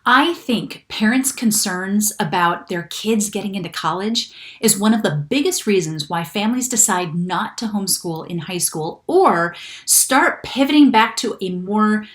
I think parents' concerns about their kids getting into college is one of the biggest reasons why families decide not to homeschool in high school or start pivoting back to a more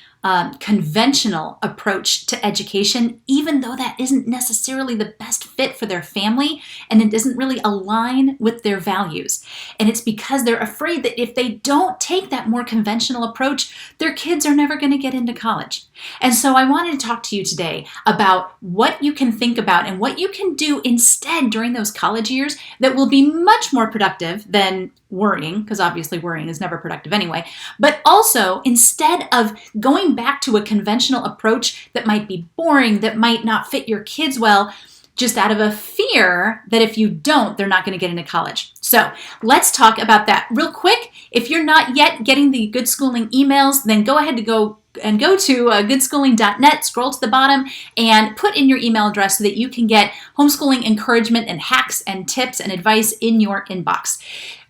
conventional approach to education, even though that isn't necessarily the best fit for their family and it doesn't really align with their values. And it's because they're afraid that if they don't take that more conventional approach, their kids are never going to get into college. And so I wanted to talk to you today about what you can think about and what you can do instead during those college years that will be much more productive than worrying, because obviously worrying is never productive anyway, but also instead of going back to a conventional approach that might be boring, that might not fit your kids well, just out of a fear that if you don't, they're not going to get into college. So let's talk about that real quick. If you're not yet getting the Good Schooling emails, then go ahead to go to goodschooling.net, scroll to the bottom, and put in your email address so that you can get homeschooling encouragement and hacks and tips and advice in your inbox.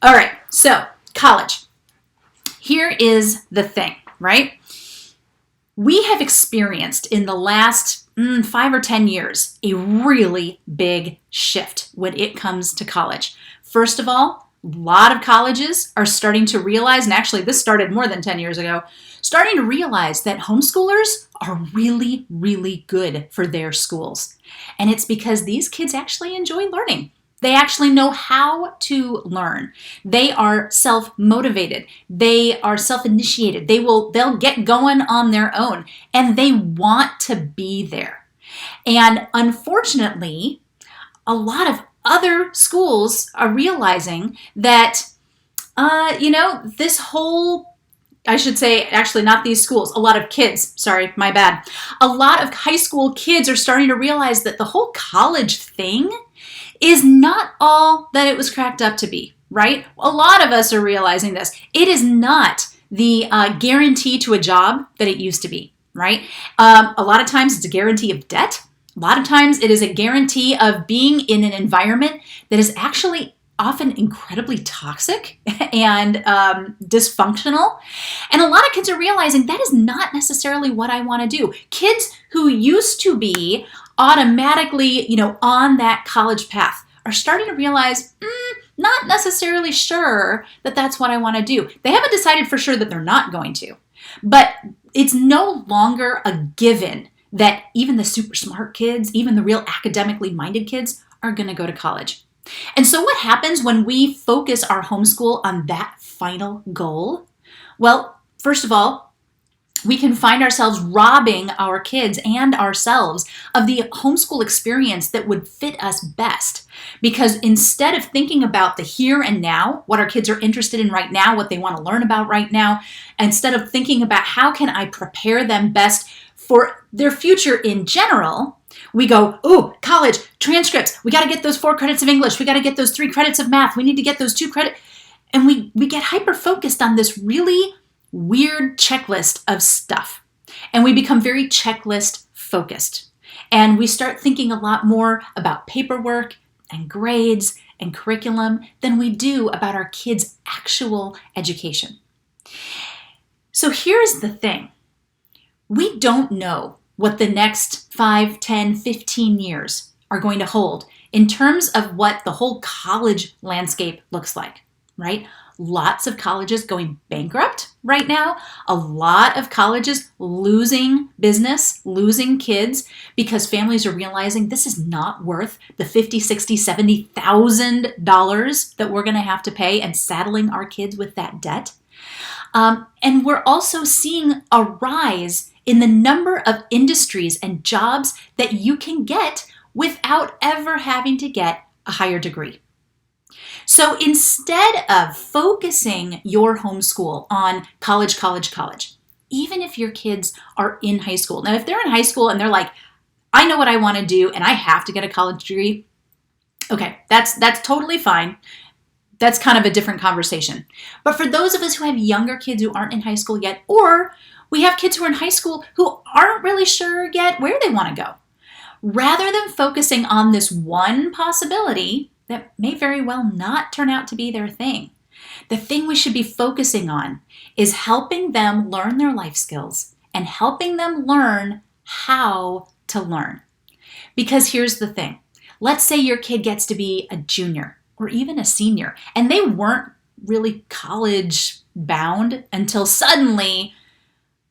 All right, so college. Here is the thing, right? We have experienced in the last 5 or 10 years a really big shift when it comes to college. First of all, a lot of colleges are starting to realize, and actually this started more than 10 years ago, starting to realize that homeschoolers are really, really good for their schools. And it's because these kids actually enjoy learning. They actually know how to learn. They are self-motivated. They are self-initiated. They'll get going on their own, and they want to be there. And unfortunately, a lot of other schools are realizing that, this whole, I should say, actually not these schools, a lot of kids, sorry, my bad. A lot of high school kids are starting to realize that the whole college thing is not all that it was cracked up to be, right? A lot of us are realizing this. It is not the guarantee to a job that it used to be, right? A lot of times it's a guarantee of debt. A lot of times it is a guarantee of being in an environment that is actually often incredibly toxic and dysfunctional. And a lot of kids are realizing that is not necessarily what I want to do. Kids who used to be automatically, on that college path are starting to realize, not necessarily sure that that's what I want to do. They haven't decided for sure that they're not going to, but it's no longer a given that even the super smart kids, even the real academically minded kids are going to go to college. And so what happens when we focus our homeschool on that final goal? Well, first of all, we can find ourselves robbing our kids and ourselves of the homeschool experience that would fit us best. Because instead of thinking about the here and now, what our kids are interested in right now, what they want to learn about right now, instead of thinking about how can I prepare them best for their future in general, we go, college, transcripts. We got to get those 4 credits of English. We got to get those 3 credits of math. We need to get those 2 credits. And we get hyper-focused on this really weird checklist of stuff. And we become very checklist focused. And we start thinking a lot more about paperwork and grades and curriculum than we do about our kids' actual education. So here's the thing. We don't know what the next 5, 10, 15 years are going to hold in terms of what the whole college landscape looks like, right? Lots of colleges going bankrupt right now. A lot of colleges losing business, losing kids because families are realizing this is not worth the $50,000, $60,000, $70,000 that we're going to have to pay and saddling our kids with that debt. And we're also seeing a rise in the number of industries and jobs that you can get without ever having to get a higher degree. So instead of focusing your homeschool on college, even if your kids are in high school. Now, if they're in high school and they're like, I know what I want to do and I have to get a college degree, okay, that's totally fine. That's kind of a different conversation. But for those of us who have younger kids who aren't in high school yet, or we have kids who are in high school who aren't really sure yet where they want to go, rather than focusing on this one possibility that may very well not turn out to be their thing, the thing we should be focusing on is helping them learn their life skills and helping them learn how to to learn. Because here's the thing. Let's say your kid gets to be a junior or even a senior, and they weren't really college bound until suddenly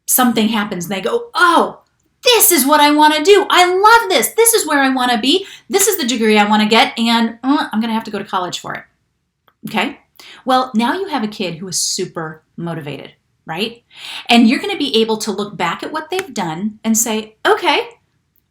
something happens and they go, oh, this is what I want to do. I love this. This is where I want to be. This is the degree I want to get, and I'm going to have to go to college for it. Okay? Well, now you have a kid who is super motivated, right? And you're going to be able to look back at what they've done and say, okay,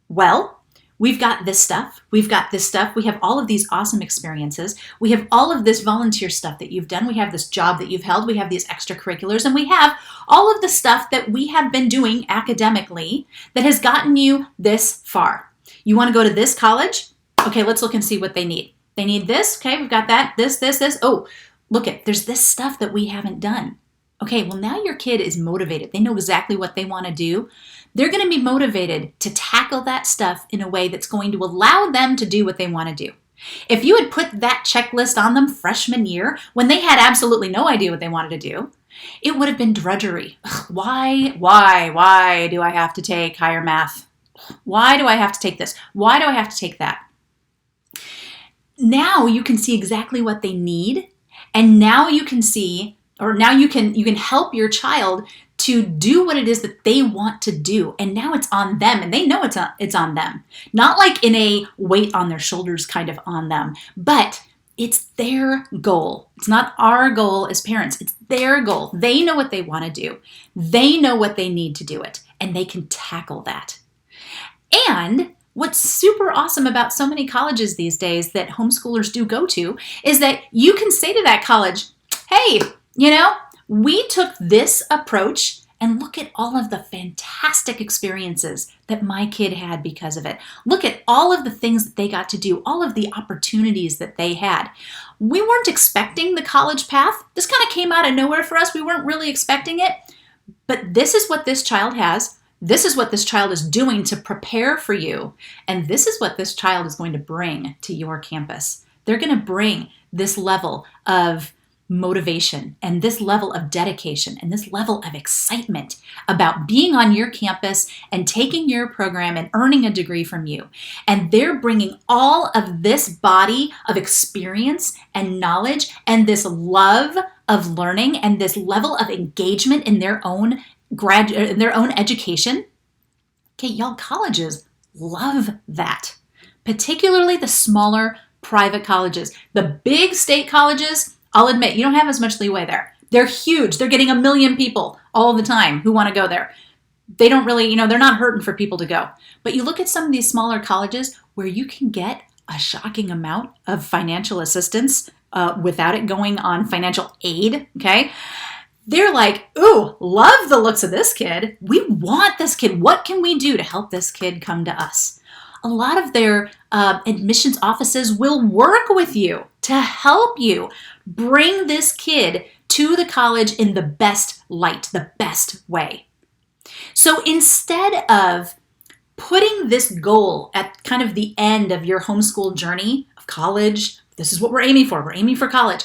well, we've got this stuff. We've got this stuff. We have all of these awesome experiences. We have all of this volunteer stuff that you've done. We have this job that you've held. We have these extracurriculars, and we have all of the stuff that we have been doing academically that has gotten you this far. You want to go to this college? Okay, let's look and see what they need. They need this. Okay, we've got that. This. Oh, look there's this stuff that we haven't done. Okay, well now your kid is motivated. They know exactly what they want to do. They're going to be motivated to tackle that stuff in a way that's going to allow them to do what they want to do. If you had put that checklist on them freshman year when they had absolutely no idea what they wanted to do, it would have been drudgery. Why do I have to take higher math? Why do I have to take this? Why do I have to take that? Now you can see exactly what they need, and now you can see, or now you can help your child to do what it is that they want to do. And now it's on them, and they know it's on them. Not like in a weight on their shoulders kind of on them, but it's their goal. It's not our goal as parents. It's their goal. They know what they want to do. They know what they need to do it, and they can tackle that. And what's super awesome about so many colleges these days that homeschoolers do go to is that you can say to that college, hey, we took this approach, and look at all of the fantastic experiences that my kid had because of it. Look at all of the things that they got to do, all of the opportunities that they had. We weren't expecting the college path. This kind of came out of nowhere for us. We weren't really expecting it. But this is what this child has. This is what this child is doing to prepare for you. And this is what this child is going to bring to your campus. They're going to bring this level of motivation and this level of dedication and this level of excitement about being on your campus and taking your program and earning a degree from you. And they're bringing all of this body of experience and knowledge and this love of learning and this level of engagement in their own education. Okay, y'all, colleges love that, particularly the smaller private colleges. The big state colleges, I'll admit, you don't have as much leeway there. They're huge. They're getting 1 million people all the time who want to go there. They don't really, they're not hurting for people to go. But you look at some of these smaller colleges where you can get a shocking amount of financial assistance without it going on financial aid, okay? They're like, ooh, love the looks of this kid. We want this kid. What can we do to help this kid come to us? A lot of their admissions offices will work with you to help you bring this kid to the college in the best light, the best way. So instead of putting this goal at kind of the end of your homeschool journey of college, this is what we're aiming for. We're aiming for college.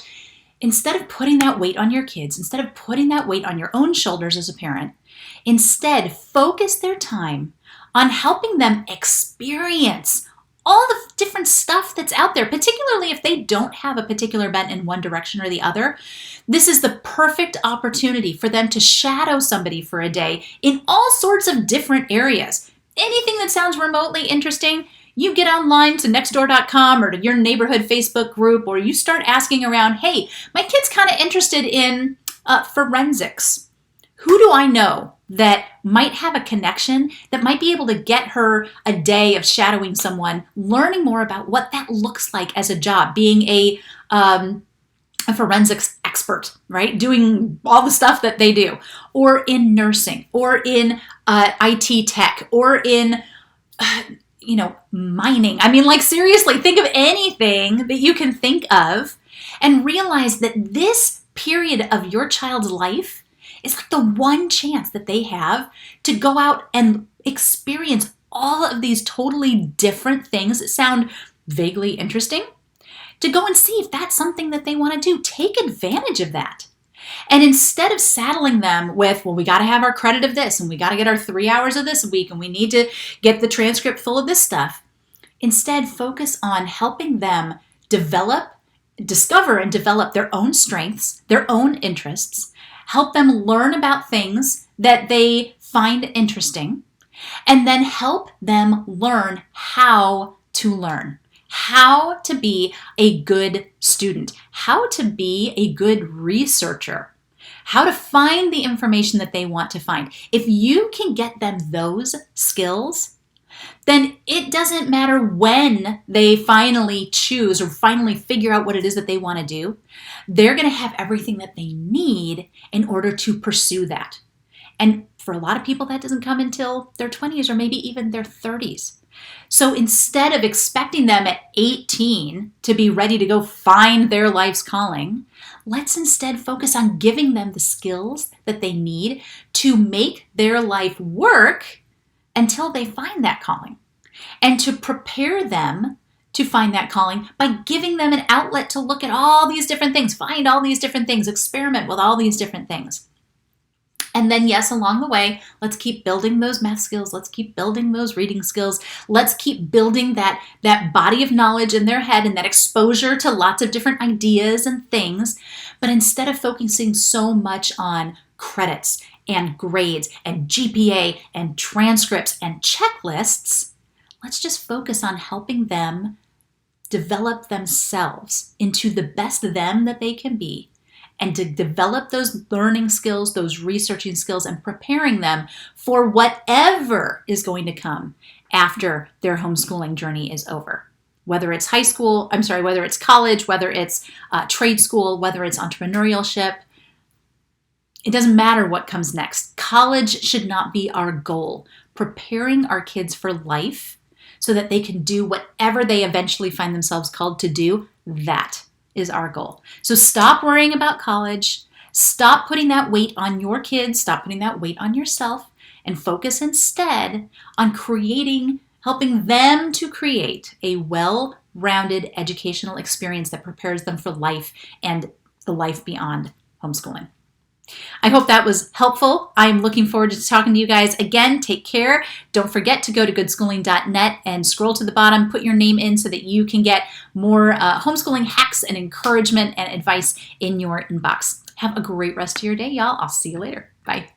Instead of putting that weight on your kids, instead of putting that weight on your own shoulders as a parent, instead focus their time on helping them experience all the different stuff that's out there, particularly if they don't have a particular bent in one direction or the other. This is the perfect opportunity for them to shadow somebody for a day in all sorts of different areas. Anything that sounds remotely interesting, you get online to nextdoor.com or to your neighborhood Facebook group, or you start asking around, hey, my kid's kind of interested in forensics. Who do I know that might have a connection that might be able to get her a day of shadowing someone, learning more about what that looks like as a job, being a forensics expert, right? Doing all the stuff that they do, or in nursing, or in IT tech, or in, mining. I mean, like, seriously, think of anything that you can think of and realize that this period of your child's life is like the one chance that they have to go out and experience all of these totally different things that sound vaguely interesting, to go and see if that's something that they want to do. Take advantage of that. And instead of saddling them with, well, we got to have our credit of this, and we got to get our 3 hours of this a week, and we need to get the transcript full of this stuff, instead focus on helping them discover and develop their own strengths, their own interests, help them learn about things that they find interesting, and then help them learn how to learn, how to be a good student, how to be a good researcher, how to find the information that they want to find. If you can get them those skills, then it doesn't matter when they finally choose or finally figure out what it is that they want to do. They're going to have everything that they need in order to pursue that. And for a lot of people, that doesn't come until their 20s or maybe even their 30s. So instead of expecting them at 18 to be ready to go find their life's calling, let's instead focus on giving them the skills that they need to make their life work until they find that calling, and to prepare them to find that calling by giving them an outlet to look at all these different things, find all these different things, experiment with all these different things. And then, yes, along the way, let's keep building those math skills. Let's keep building those reading skills. Let's keep building that body of knowledge in their head and that exposure to lots of different ideas and things. But instead of focusing so much on credits and grades and GPA and transcripts and checklists, let's just focus on helping them develop themselves into the best them that they can be, and to develop those learning skills, those researching skills, and preparing them for whatever is going to come after their homeschooling journey is over. Whether it's whether it's college, whether it's trade school, whether it's entrepreneurship, it doesn't matter what comes next. College should not be our goal. Preparing our kids for life so that they can do whatever they eventually find themselves called to do, that is our goal. So stop worrying about college. Stop putting that weight on your kids. Stop putting that weight on yourself, and focus instead on helping them to create a well-rounded educational experience that prepares them for life and the life beyond homeschooling. I hope that was helpful. I'm looking forward to talking to you guys again. Take care. Don't forget to go to goodschooling.net and scroll to the bottom, put your name in so that you can get more homeschooling hacks and encouragement and advice in your inbox. Have a great rest of your day, y'all. I'll see you later. Bye.